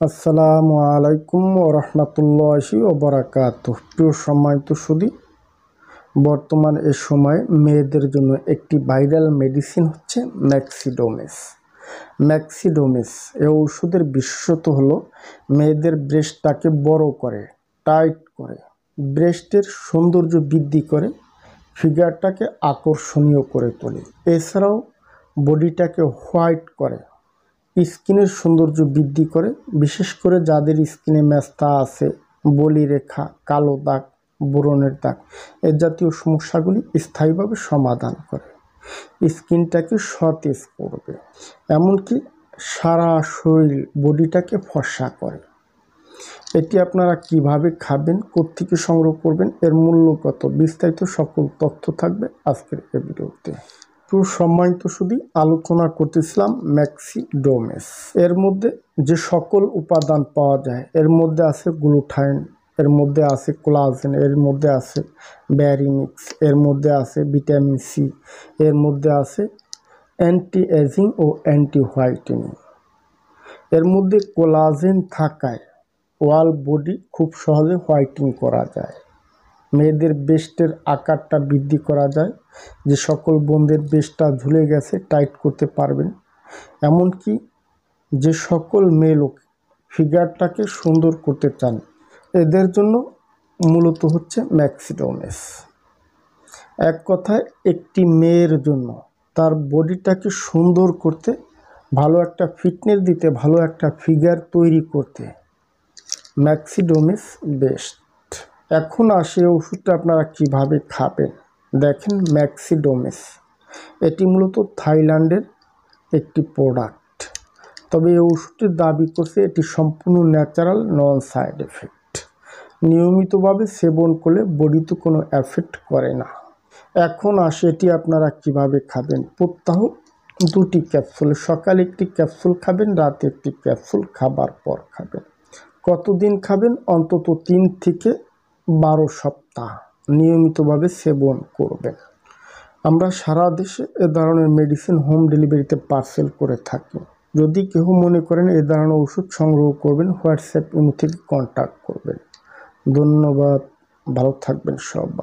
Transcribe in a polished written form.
আসসালামু আলাইকুম ওয়া রাহমাতুল্লাহি ওয়া বারাকাতুহু। প্রিয় সম্মানিত সুধী, বর্তমান এই সময়ে মেয়েদের জন্য একটি ভাইরাল মেডিসিন হচ্ছে ম্যাক্সিডোমেস। এই ওষুধের বিশেষত্ব হলো মেয়েদের ব্রেস্টটাকে বড় করে, টাইট করে, ব্রেস্টের সৌন্দর্য বৃদ্ধি করে, ফিগারটাকে আকর্ষণীয় করে তোলে। এছাড়াও বডিটাকে হোয়াইট করে, স্কিনের সৌন্দর্য বৃদ্ধি করে, বিশেষ করে যাদের স্কিনে মেস্তা আছে, বলিরেখা, কালো দাগ, ব্রণের দাগ, এ জাতীয় সমস্যাগুলি স্থায়ীভাবে সমাধান করে, স্কিনটাকে সতেজ করবে, এমনকি সারা শরীর বডিটাকে ফর্সা করে। এটি আপনারা কিভাবে খাবেন, কোত্থেকে সংগ্রহ করবেন, এর মূল্য কত, বিস্তারিত সকল তথ্য থাকবে আজকের এই ভিডিওতে। সম্মানিত সুধী, আলোচনা করতেছিলাম ম্যাক্সিডোমেস। এর মধ্যে যে সকল উপাদান পাওয়া যায়, এর মধ্যে আছে গ্লুটাইন, এর মধ্যে আছে কোলাজেন, এর মধ্যে আছে ব্যারিমিক্স, এর মধ্যে আছে ভিটামিন সি, এর মধ্যে আছে অ্যান্টি এজিং ও অ্যান্টি হোয়াইটেনিং। এর মধ্যে কোলাজেন থাকায় ওয়াল বডি খুব সহজে হোয়াইটিং করা যায়, মেয়েদের ব্রেস্টের আকারটা বৃদ্ধি করা যায়, যে সকল বোনদের ব্রেস্টটা ঝুলে গেছে টাইট করতে পারবেন, এমনকি যে সকল মেয়ে লোক ফিগারটাকে সুন্দর করতে চান এদের জন্য মূলত হচ্ছে ম্যাক্সিডোমেস। এক কথায় একটি মেয়ের জন্য তার বডিটাকে সুন্দর করতে, ভালো একটা ফিটনেস দিতে, ভালো একটা ফিগার তৈরি করতে ম্যাক্সিডোমেস বেস্ট। এখন আসে ওষুধটা আপনারা কিভাবে খাবেন। দেখেন, ম্যাক্সিডোমেস এটি মূলত থাইল্যান্ডের একটি প্রোডাক্ট, তবে এই ওষুধটির দাবি করছে এটি সম্পূর্ণ ন্যাচারাল, নন সাইড এফেক্ট, নিয়মিতভাবে সেবন করলে বডিতে কোনো এফেক্ট করে না। এখন আসে এটি আপনারা কিভাবে খাবেন। প্রত্যহ 2টি ক্যাপসুল, সকালে একটি ক্যাপসুল খাবেন, রাতে একটি ক্যাপসুল খাবার পর খাবেন। কতদিন খাবেন? অন্তত 3 থেকে 12 সপ্তাহ নিয়মিতভাবে সেবন করবেন। আমরা সারা দেশে এ ধরনের মেডিসিন হোম ডেলিভারিতে পার্সেল করে থাকি। যদি কেউ মনে করেন এ ধরনের ওষুধ সংগ্রহ করবেন, হোয়াটসঅ্যাপ ইমো থেকে কন্ট্যাক্ট করবেন। ধন্যবাদ, ভালো থাকবেন সবাই।